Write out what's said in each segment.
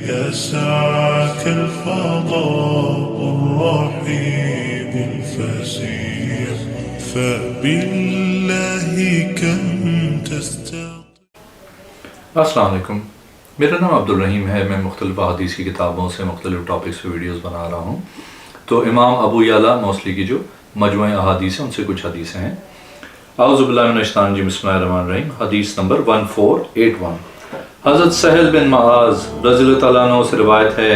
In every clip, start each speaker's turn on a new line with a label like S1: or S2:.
S1: يسعك الفضاء الرحيم الفسيح فبالله كم تستطيع.
S2: السلام علیکم، میرا نام عبدالرحیم ہے. میں مختلف احادیث کی کتابوں سے مختلف ٹاپکس پہ ویڈیوز بنا رہا ہوں. تو امام ابو یعلا موصلی کی جو مجموعہ احادیث ہیں ان سے کچھ حدیثیں ہیں. اعوذ باللہ من الشیطان الرجیم، بسم اللہ الرحمن الرحیم. حدیث نمبر 1481. حضرت سہل بن معاذ رضی اللہ تعالیٰ عنہ سے روایت ہے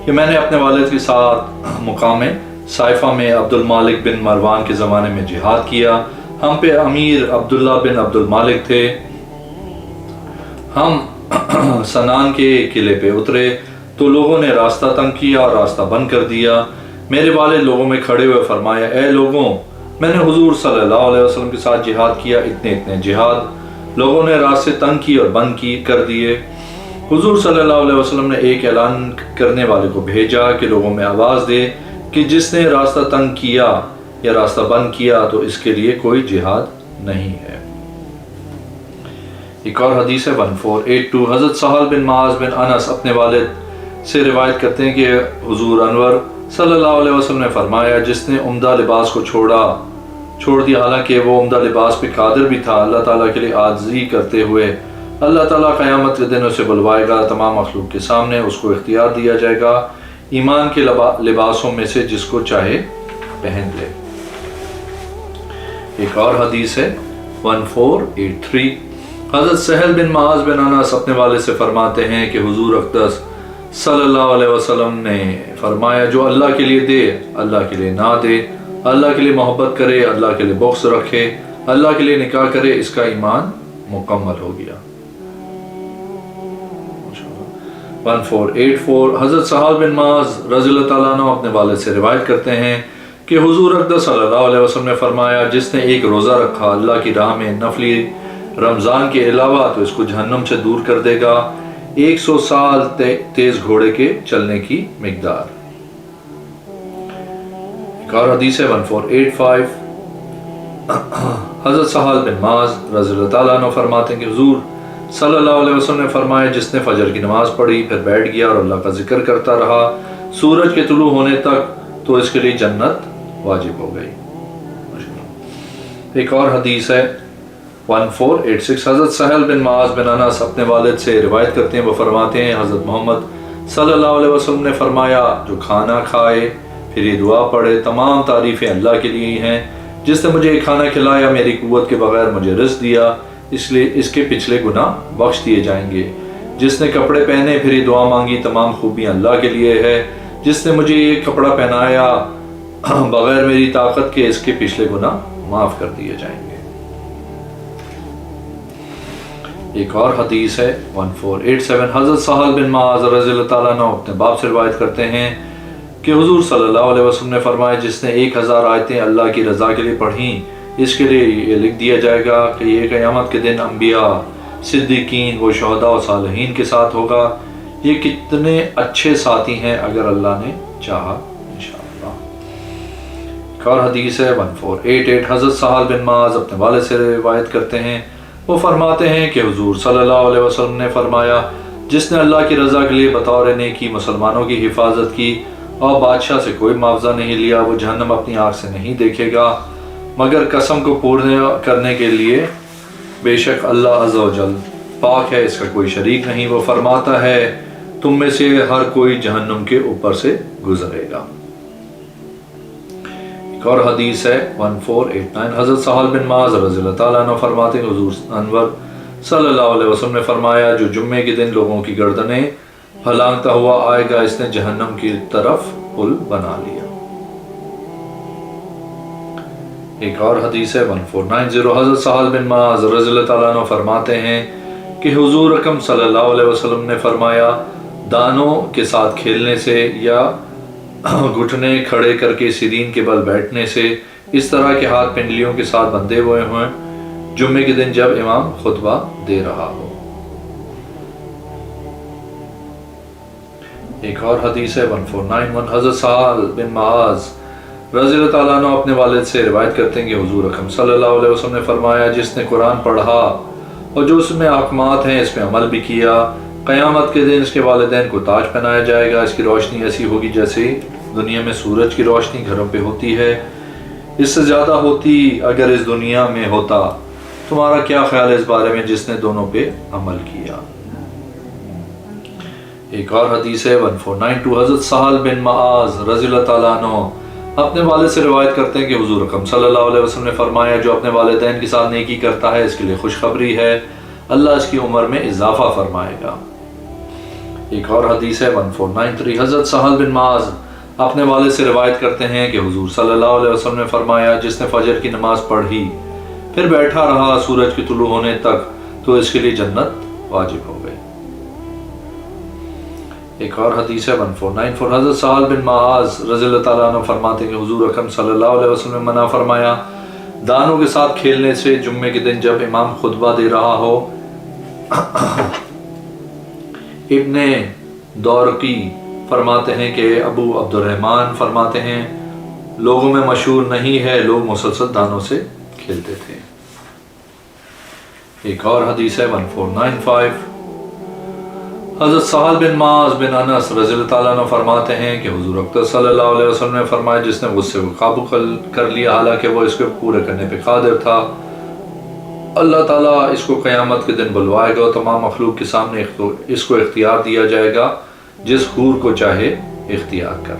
S2: کہ میں نے اپنے والد کے ساتھ مقام صائفہ میں عبد المالک بن مروان کے زمانے میں جہاد کیا. ہم پہ امیر عبداللہ بن عبد المالک تھے. ہم سنان کے قلعے پہ اترے تو لوگوں نے راستہ تنگ کیا اور راستہ بند کر دیا. میرے والد لوگوں میں کھڑے ہوئے فرمایا، اے لوگوں، میں نے حضور صلی اللہ علیہ وسلم کے ساتھ جہاد کیا، اتنے جہاد. لوگوں نے راستے تنگ کی اور بند کر دیے. حضور صلی اللہ علیہ وسلم نے ایک اعلان کرنے والے کو بھیجا کہ لوگوں میں آواز دے کہ جس نے راستہ تنگ کیا یا راستہ بند کیا تو اس کے لیے کوئی جہاد نہیں ہے. ایک اور حدیث ہے 1482. حضرت سہل بن معاذ بن انس اپنے والد سے روایت کرتے ہیں کہ حضور انور صلی اللہ علیہ وسلم نے فرمایا، جس نے عمدہ لباس کو چھوڑ دیا حالانکہ وہ عمدہ لباس پہ قادر بھی تھا، اللہ تعالیٰ کے لیے عاجزی کرتے ہوئے اللہ تعالیٰ قیامت کے دن اسے بلوائے گا. تمام مخلوق کے سامنے اس کو اختیار دیا جائے گا ایمان کے لباسوں میں سے جس کو چاہے پہن لے. ایک اور حدیث ہے 1483. حضرت سہل بن معاذ بن انس اپنے والد سے فرماتے ہیں کہ حضور اقدس صلی اللہ علیہ وسلم نے فرمایا، جو اللہ کے لیے دے اللہ کے لیے نہ دے، اللہ کے لیے محبت کرے اللہ کے لیے بغض رکھے، اللہ کے لیے نکاح کرے، اس کا ایمان مکمل ہو گیا. 1484. حضرت سہل بن معاذ رضی اللہ تعالیٰ عنہ اپنے والد سے روایت کرتے ہیں کہ حضور اقدس صلی اللہ علیہ وسلم نے فرمایا، جس نے ایک روزہ رکھا اللہ کی راہ میں نفلی رمضان کے علاوہ تو اس کو جہنم سے دور کر دے گا 100 سال تیز گھوڑے کے چلنے کی مقدار. ایک اور حدیث ہے 1485. حضرت سہل بن معاذ رضی اللہ تعالیٰ عنہ فرماتے ہیں کہ حضور صلی اللہ علیہ وسلم نے فرمایا، جس نے فجر کی نماز پڑھی پھر بیٹھ گیا اور اللہ کا ذکر کرتا رہا سورج کے طلوع ہونے تک تو اس کے لیے جنت واجب ہو گئی. ایک اور حدیث ہے 1486. حضرت سہل بن معاذ بن انس اپنے والد سے روایت کرتے ہیں، وہ فرماتے ہیں، حضرت محمد صلی اللہ علیہ وسلم نے فرمایا، جو کھانا کھائے پھر یہ دعا پڑھے تمام تعریفیں اللہ کے لیے ہیں. جس نے مجھے یہ کھانا کھلایا میری قوت کے بغیر مجھے رزق دیا، اس لیے اس کے پچھلے گناہ بخش دیے جائیں گے. جس نے کپڑے پہنے پھر یہ دعا مانگی تمام خوبیاں اللہ کے لیے ہے. جس نے مجھے یہ کپڑا پہنایا بغیر میری طاقت کے، اس کے پچھلے گناہ معاف کر دیے جائیں گے. ایک اور حدیث ہے 1487. حضرت سہل بن معاذ رضی اللہ تعالیٰ عنہ اپنے باپ سے روایت کرتے ہیں کہ حضور صلی اللہ علیہ وسلم نے فرمایا، جس نے 1000 آیتیں اللہ کی رضا کے لیے پڑھیں اس کے لیے یہ لکھ دیا جائے گا کہ یہ قیامت کے دن انبیاء، صدیقین و شہداء و صالحین کے ساتھ ہوگا. یہ کتنے اچھے ساتھی ہیں اگر اللہ نے چاہا انشاءاللہ. ایک اور حدیث ہے 1488. حضرت سہل بن معاذ اپنے والد سے روایت کرتے ہیں، وہ فرماتے ہیں کہ حضور صلی اللہ علیہ وسلم نے فرمایا، جس نے اللہ کی رضا کے لیے بطور نیکی مسلمانوں کی حفاظت کی اور بادشاہ سے کوئی معاوضہ نہیں لیا، وہ جہنم اپنی آنکھ سے نہیں دیکھے گا مگر قسم کو پورا کرنے کے لیے، بے شک اللہ عز و جل پاک ہے، اس کا کوئی شریک نہیں. وہ فرماتا ہے، تم میں سے ہر کوئی جہنم کے اوپر سے گزرے گا. ایک اور حدیث ہے 1489. حضرت سہل بن معاذ رضی اللہ تعالیٰ عنہ فرماتے ہیں، حضور انور صلی اللہ علیہ وسلم نے فرمایا، جو جمعے کے دن لوگوں کی گردنیں پھلانگتا ہوا آئے گا، اس نے جہنم کی طرف پل بنا لیا. ایک اور حدیث ہے 1490. حضرت سہل بن معاذ رضی اللہ تعالیٰ عنہ فرماتے ہیں کہ حضور اکرم صلی اللہ علیہ وسلم نے فرمایا، دانوں کے ساتھ کھیلنے سے یا گھٹنے کھڑے کر کے سیرین کے بل بیٹھنے سے، اس طرح کے ہاتھ پنڈلیوں کے ساتھ بندھے ہوئے ہیں جمعے کے دن جب امام خطبہ دے رہا ہو. ایک اور حدیث ہے 1491. حضرت سہل بن معاذ رضی اللہ تعالیٰ عنہ اپنے والد سے روایت کرتے ہیں کہ حضور اکرم صلی اللہ علیہ وسلم نے فرمایا، جس نے قرآن پڑھا اور جو اس میں احکامات ہیں اس میں عمل بھی کیا، قیامت کے دن اس کے والدین کو تاج پہنایا جائے گا، اس کی روشنی ایسی ہوگی جیسے دنیا میں سورج کی روشنی گھروں پہ ہوتی ہے، اس سے زیادہ ہوتی اگر اس دنیا میں ہوتا۔ تمہارا کیا خیال ہے اس بارے میں جس نے دونوں پہ عمل کیا؟ ایک اور حدیث ہے 1492، حضرت سہل بن معاذ رضی اللہ تعالیٰ عنہ اپنے والد سے روایت کرتے ہیں کہ حضور اکرم صلی اللہ علیہ وسلم نے فرمایا، جو اپنے والدین کے ساتھ نیکی کرتا ہے اس کے لیے خوشخبری ہے، اللہ اس کی عمر میں اضافہ فرمائے گا۔ ایک اور حدیث ہے 1493، حضرت سہل بن معاذ اپنے والد سے روایت کرتے ہیں کہ حضور صلی اللہ علیہ وسلم نے فرمایا، جس نے فجر کی نماز پڑھی پھر بیٹھا رہا سورج کے طلوع ہونے تک تو اس کے لیے جنت واجب ہو گئی۔ ایک اور حدیث ہے 1494، حضرت سہل بن معاذ رضی اللہ تعالیٰ عنہ فرماتے ہیں کہ حضور اکرم صلی اللہ علیہ وسلم نے منع فرمایا دانوں کے ساتھ کھیلنے سے جمعے کے دن جب امام خطبہ دے رہا ہو۔ ابن دورقی فرماتے ہیں کہ ابو عبد الرحمن فرماتے ہیں لوگوں میں مشہور نہیں ہے، لوگ مسلسل دانوں سے کھیلتے تھے۔ ایک اور حدیث ہے 1495، حضرت سہل بن معاذ بن انس رضی اللہ تعالیٰ عنہ فرماتے ہیں کہ حضور اکرم صلی اللہ علیہ وسلم نے فرمایا، جس نے غصے کو قابو کر لیا حالانکہ وہ اس کو پورے کرنے پہ قادر تھا، اللہ تعالیٰ اس کو قیامت کے دن بلوائے گا اور تمام مخلوق کے سامنے اس کو اختیار دیا جائے گا جس حور کو چاہے اختیار کر۔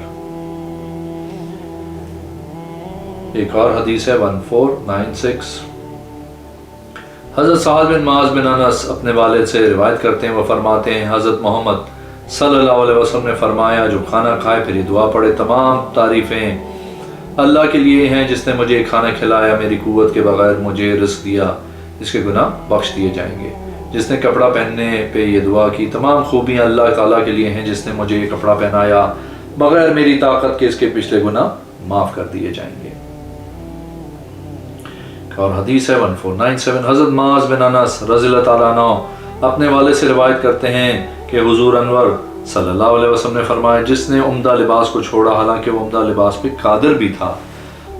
S2: ایک اور حدیث ہے 1496، حضرت سہل بن معاذ بن انس اپنے والد سے روایت کرتے ہیں، وہ فرماتے ہیں حضرت محمد صلی اللہ علیہ وسلم نے فرمایا، جو کھانا کھائے پھر یہ دعا پڑھے، تمام تعریفیں اللہ کے لیے ہیں جس نے مجھے کھانا کھلایا، میری قوت کے بغیر مجھے رزق دیا، اس کے گناہ بخش دیے جائیں گے۔ جس نے کپڑا پہننے پہ یہ دعا کی، تمام خوبیاں اللہ تعالیٰ کے لیے ہیں جس نے مجھے یہ کپڑا پہنایا، بغیر میری طاقت کے اس کے پچھلے گناہ معاف کر دیے جائیں گے۔ اور حدیث ہے 1497، حضرت معاذ بن انس رضی اللہ تعالیٰ عنہ اپنے والد سے روایت کرتے ہیں کہ حضور انور صلی اللہ علیہ وسلم نے فرمایا، جس نے عمدہ لباس کو چھوڑا حالانکہ وہ عمدہ لباس پہ قادر بھی تھا،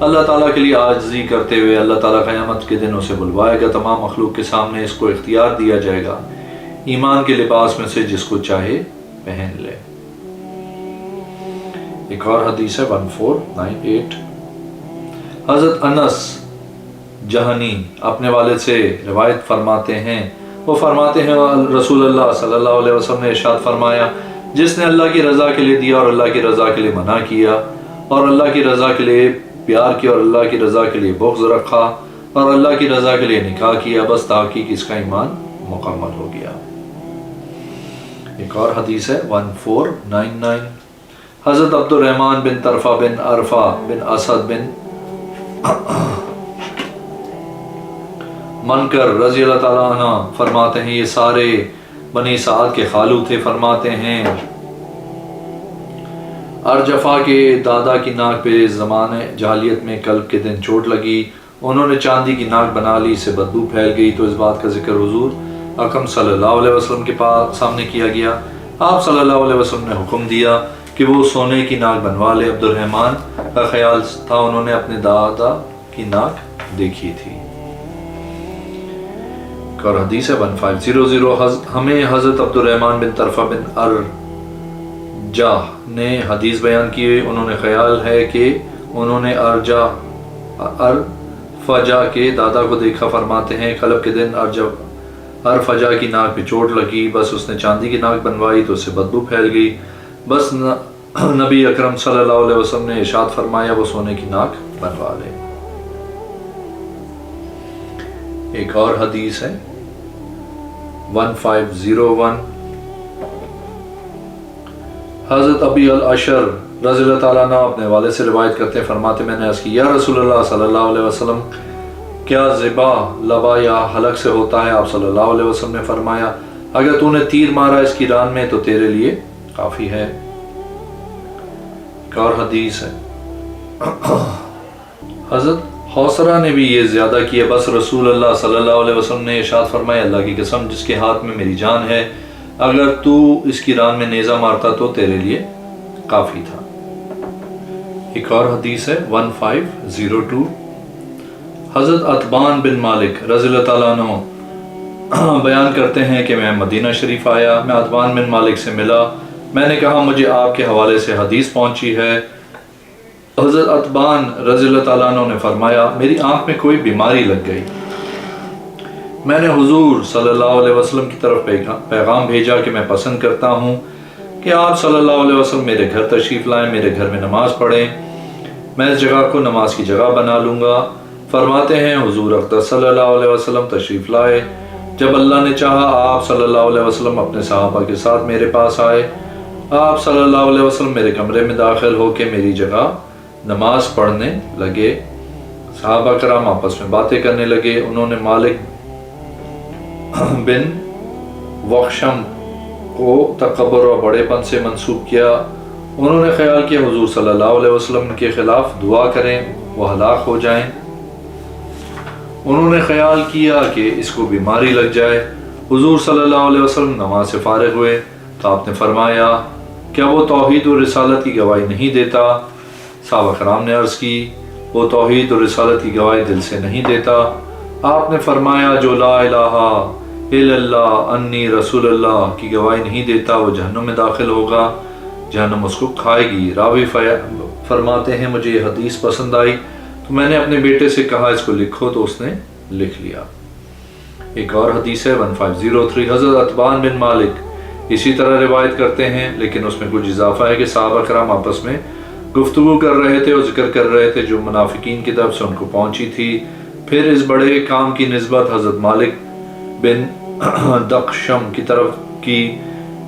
S2: اللہ تعالیٰ کے لیے عاجزی کرتے ہوئے اللہ تعالیٰ قیامت کے دن اسے بلوائے گا، تمام مخلوق کے سامنے اس کو اختیار دیا جائے گا ایمان کے لباس میں سے جس کو چاہے پہن لے۔ ایک اور حدیث ہے 1498، حضرت انس جہنی اپنے والد سے روایت فرماتے ہیں، وہ فرماتے ہیں رسول اللہ صلی اللہ علیہ وسلم نے ارشاد فرمایا، جس نے اللہ کی رضا کے لیے دیا اور اللہ کی رضا کے لیے منع کیا اور اللہ کی رضا کے لیے پیار کیا اور اللہ کی رضا کے لیے بغض رکھا اور اللہ کی رضا کے لیے نکاح کیا، بس تحقیق اس کا ایمان مکمل ہو گیا۔ ایک اور حدیث ہے 1499، حضرت عبد الرحمن بن طرفہ بن عرفہ بن اسد بن منکر رضی اللہ تعالیٰ عنہ فرماتے ہیں، یہ سارے بنی سعد کے خالو تھے، فرماتے ہیں ارجفا کے دادا کی ناک پہ زمانے جاہلیت میں کلب کے دن چوٹ لگی، انہوں نے چاندی کی ناک بنا لی، اسے بدبو پھیل گئی، تو اس بات کا ذکر حضور اکرم صلی اللہ علیہ وسلم کے پاس سامنے کیا گیا۔ آپ صلی اللہ علیہ وسلم نے حکم دیا کہ وہ سونے کی ناک بنوا لے۔ عبد الرحمن کا خیال تھا انہوں نے اپنے دادا کی ناک دیکھی تھی۔ اور حدیث ہے 1500، ہمیں حضرت عبد الرحمن بن طرفہ بن ارجا نے حدیث بیان کی، انہوں نے خیال ہے کہ انہوں نے ارفجا کے دادا کو دیکھا، فرماتے ہیں قلب کے دن ارفجا کی ناک پہ چوٹ لگی، بس اس نے چاندی کی ناک بنوائی تو اس سے بدبو پھیل گئی، بس نبی اکرم صلی اللہ علیہ وسلم نے ارشاد فرمایا وہ سونے کی ناک بنوا لے۔ ایک اور حدیث ہے 1501، حضرت ابی الاشر رضی اللہ تعالیٰ عنہ اپنے والد سے روایت کرتے ہیں، فرماتے میں نے عرض کی، یا رسول اللہ صلی اللہ علیہ وسلم، کیا ذبح لبا یا حلق سے ہوتا ہے؟ آپ صلی اللہ علیہ وسلم نے فرمایا، اگر تو نے تیر مارا اس کی ران میں تو تیرے لیے کافی ہے۔ ایک اور حدیث ہے حضرت حوصرہ نے بھی یہ زیادہ کیا، بس رسول اللہ صلی اللہ علیہ وسلم نے ارشاد فرمایا، اللہ کی قسم جس کے ہاتھ میں میری جان ہے، اگر تو اس کی ران میں نیزہ مارتا تو تیرے لیے کافی تھا۔ ایک اور حدیث ہے 1502، حضرت عتبان بن مالک رضی اللہ تعالیٰ عنہ بیان کرتے ہیں کہ میں مدینہ شریف آیا، میں عتبان بن مالک سے ملا، میں نے کہا مجھے آپ کے حوالے سے حدیث پہنچی ہے۔ حضرت عتبان رضی اللہ تعالیٰ عنہ نے فرمایا میری آنکھ میں کوئی بیماری لگ گئی، میں نے حضور صلی اللہ علیہ وسلم کی طرف پیغام بھیجا کہ میں پسند کرتا ہوں کہ آپ صلی اللہ علیہ وسلم میرے گھر تشریف لائیں، میرے گھر میں نماز پڑھیں، میں اس جگہ کو نماز کی جگہ بنا لوں گا۔ فرماتے ہیں حضور اقدس صلی اللہ علیہ وسلم تشریف لائے، جب اللہ نے چاہا آپ صلی اللہ علیہ وسلم اپنے صحابہ کے ساتھ میرے پاس آئے، آپ صلی اللہ علیہ وسلم میرے کمرے میں داخل ہو کے میری جگہ نماز پڑھنے لگے۔ صحابہ کرام آپس میں باتیں کرنے لگے، انہوں نے مالک بن وخشم کو تکبر اور بڑے پن سے منسوب کیا۔ انہوں نے خیال کیا حضور صلی اللہ علیہ وسلم کے خلاف دعا کریں، وہ ہلاک ہو جائیں۔ انہوں نے خیال کیا کہ اس کو بیماری لگ جائے۔ حضور صلی اللہ علیہ وسلم نماز سے فارغ ہوئے تو آپ نے فرمایا کیا وہ توحید و رسالت کی گواہی نہیں دیتا؟ صحابہ کرام نے عرض کی وہ توحید و رسالت کی گواہی دل سے نہیں دیتا۔ آپ نے فرمایا جو لا الہ الا اللہ انی رسول اللہ کی گواہی نہیں دیتا وہ جہنم میں داخل ہوگا، جہنم اس کو کھائے گی۔ راوی فرماتے ہیں مجھے یہ حدیث پسند آئی تو میں نے اپنے بیٹے سے کہا اس کو لکھو تو اس نے لکھ لیا۔ ایک اور حدیث ہے 1503، حضرت عتبان بن مالک اسی طرح روایت کرتے ہیں لیکن اس میں کچھ اضافہ ہے کہ صحابہ کرام آپس میں گفتگو کر رہے تھے اور ذکر کر رہے تھے جو منافقین کی طرف سے ان کو پہنچی تھی۔ پھر اس بڑے کام کی نسبت حضرت مالک بن دخشم کی طرف کی،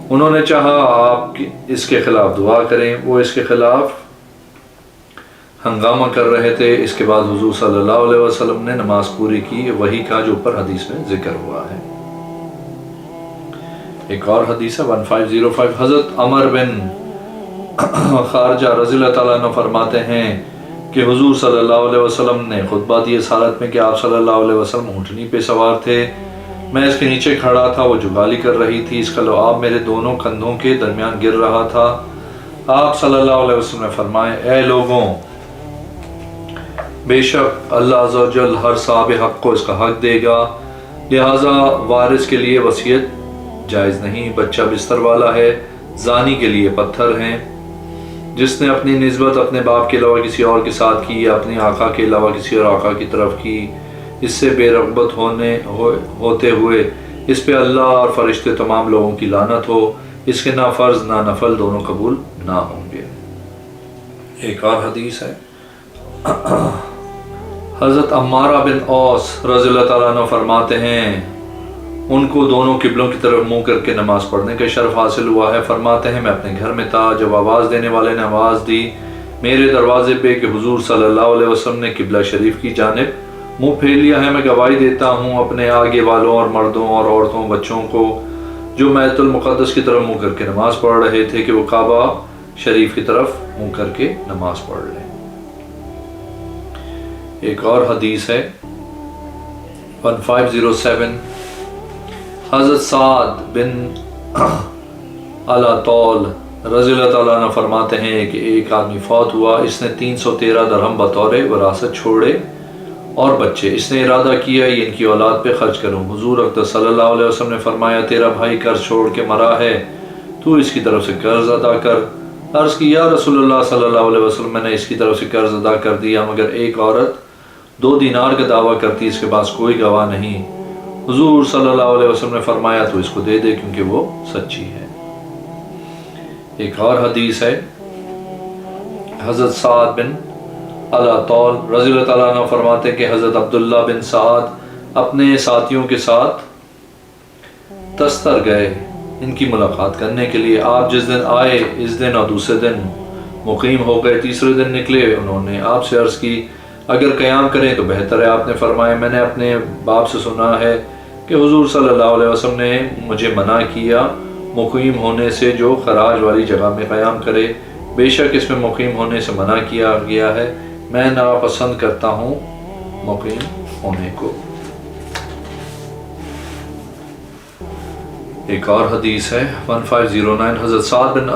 S2: انہوں نے چاہا آپ اس کے خلاف دعا کریں، وہ اس کے خلاف ہنگامہ کر رہے تھے۔ اس کے بعد حضور صلی اللہ علیہ وسلم نے نماز پوری کی، وہی کا جو اوپر حدیث میں ذکر ہوا ہے۔ ایک اور حدیث ہے 1505، حضرت عمر بن خارجہ رضی اللہ تعالیٰ عنہ فرماتے ہیں کہ حضور صلی اللہ علیہ وسلم نے خطبہ دی اس حالت میں کہ آپ صلی اللہ علیہ وسلم اونٹنی پہ سوار تھے، میں اس کے نیچے کھڑا تھا، وہ جگالی کر رہی تھی، اس کا لعاب میرے دونوں کندھوں کے درمیان گر رہا تھا۔ آپ صلی اللہ علیہ وسلم نے فرمائے اے لوگوں، بے شک اللہ عز و جل ہر صاحب حق کو اس کا حق دے گا، لہٰذا وارث کے لیے وصیت جائز نہیں، بچہ بستر والا ہے، زانی کے لیے پتھر ہیں، جس نے اپنی نسبت اپنے باپ کے علاوہ کسی اور کے ساتھ کی یا اپنے آقا کے علاوہ کسی اور آقا کی طرف کی، اس سے بے رغبت ہوتے ہوئے اس پہ اللہ اور فرشتے تمام لوگوں کی لعنت ہو، اس کے نہ فرض نہ نفل دونوں قبول نہ ہوں گے۔ ایک اور حدیث ہے حضرت عمارہ بن اوس رضی اللہ تعالیٰ عنہ فرماتے ہیں ان کو دونوں قبلوں کی طرف منہ کر کے نماز پڑھنے کا شرف حاصل ہوا ہے۔ فرماتے ہیں میں اپنے گھر میں تھا، جب آواز دینے والے نے آواز دی میرے دروازے پہ کہ حضور صلی اللہ علیہ وسلم نے قبلہ شریف کی جانب منہ پھیر لیا ہے، میں گواہی دیتا ہوں اپنے آگے والوں اور مردوں اور عورتوں بچوں کو جو بیت المقدس کی طرف منہ کر کے نماز پڑھ رہے تھے کہ وہ کعبہ شریف کی طرف منہ کر کے نماز پڑھ لیں۔ ایک اور حدیث ہے 1507، حضرت سعد بن طول رضی اللہ تعالیٰ عنہ فرماتے ہیں کہ ایک آدمی فوت ہوا، اس نے 313 درہم بطور وراثت چھوڑے اور بچے، اس نے ارادہ کیا یہ ان کی اولاد پہ خرچ کروں۔ حضور اقدس صلی اللہ علیہ وسلم نے فرمایا تیرا بھائی قرض چھوڑ کے مرا ہے، تو اس کی طرف سے قرض ادا کر۔ عرض کی یا رسول اللہ صلی اللہ علیہ وسلم میں نے اس کی طرف سے قرض ادا کر دیا، مگر ایک عورت 2 دینار کا دعویٰ کرتی، اس کے پاس کوئی گواہ نہیں۔ حضور صلی اللہ علیہ وسلم نے فرمایا تو اس کو دے دے کیونکہ وہ سچی ہے۔ ایک اور حدیث ہے حضرت سعد بن طول رضی اللہ تعالیٰ عنہ فرماتے ہیں کہ حضرت عبداللہ بن سعد اپنے ساتھیوں کے ساتھ تستر گئے ان کی ملاقات کرنے کے لیے۔ آپ جس دن آئے اس دن اور دوسرے دن مقیم ہو گئے، تیسرے دن نکلے، انہوں نے آپ سے عرض کی اگر قیام کریں تو بہتر ہے۔ آپ نے فرمایا میں نے اپنے باپ سے سنا ہے کہ حضور صلی اللہ علیہ وسلم نے مجھے منع کیا مقیم ہونے سے جو خراج والی جگہ میں قیام کرے، بے شک اس میں مقیم ہونے سے منع کیا گیا ہے، میں ناپسند کرتا ہوں مقیم ہونے کو۔ ایک اور حدیث ہے 1509، حضرت سعد بن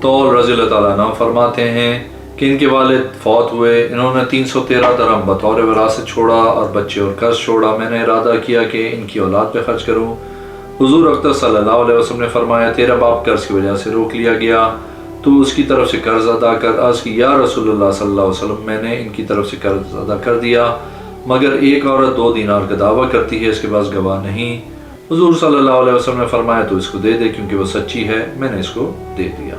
S2: طول رضی اللہ تعالیٰ عنہ فرماتے ہیں کہ ان کے والد فوت ہوئے، انہوں نے 313 درہم بطور وراثت چھوڑا اور بچے اور قرض چھوڑا، میں نے ارادہ کیا کہ ان کی اولاد پہ خرچ کروں۔ حضور اقدس صلی اللہ علیہ وسلم نے فرمایا تیرا باپ قرض کی وجہ سے روک لیا گیا، تو اس کی طرف سے قرض ادا کر۔ عرض کی یا رسول اللہ صلی اللہ علیہ وسلم، میں نے ان کی طرف سے قرض ادا کر دیا، مگر ایک عورت 2 دینار کا دعویٰ کرتی ہے، اس کے پاس گواہ نہیں۔ حضور صلی اللہ علیہ وسلم نے فرمایا تو اس کو دے دے کیونکہ وہ سچی ہے، میں نے اس کو دے دیا۔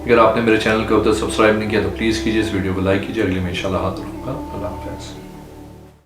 S2: اگر آپ نے میرے چینل کو اب تک سبسکرائب نہیں کیا تو پلیز کیجیے، اس ویڈیو کو لائک کیجیے، اگلے میں انشاءاللہ حاضر ہوں گا۔ اللہ حافظ۔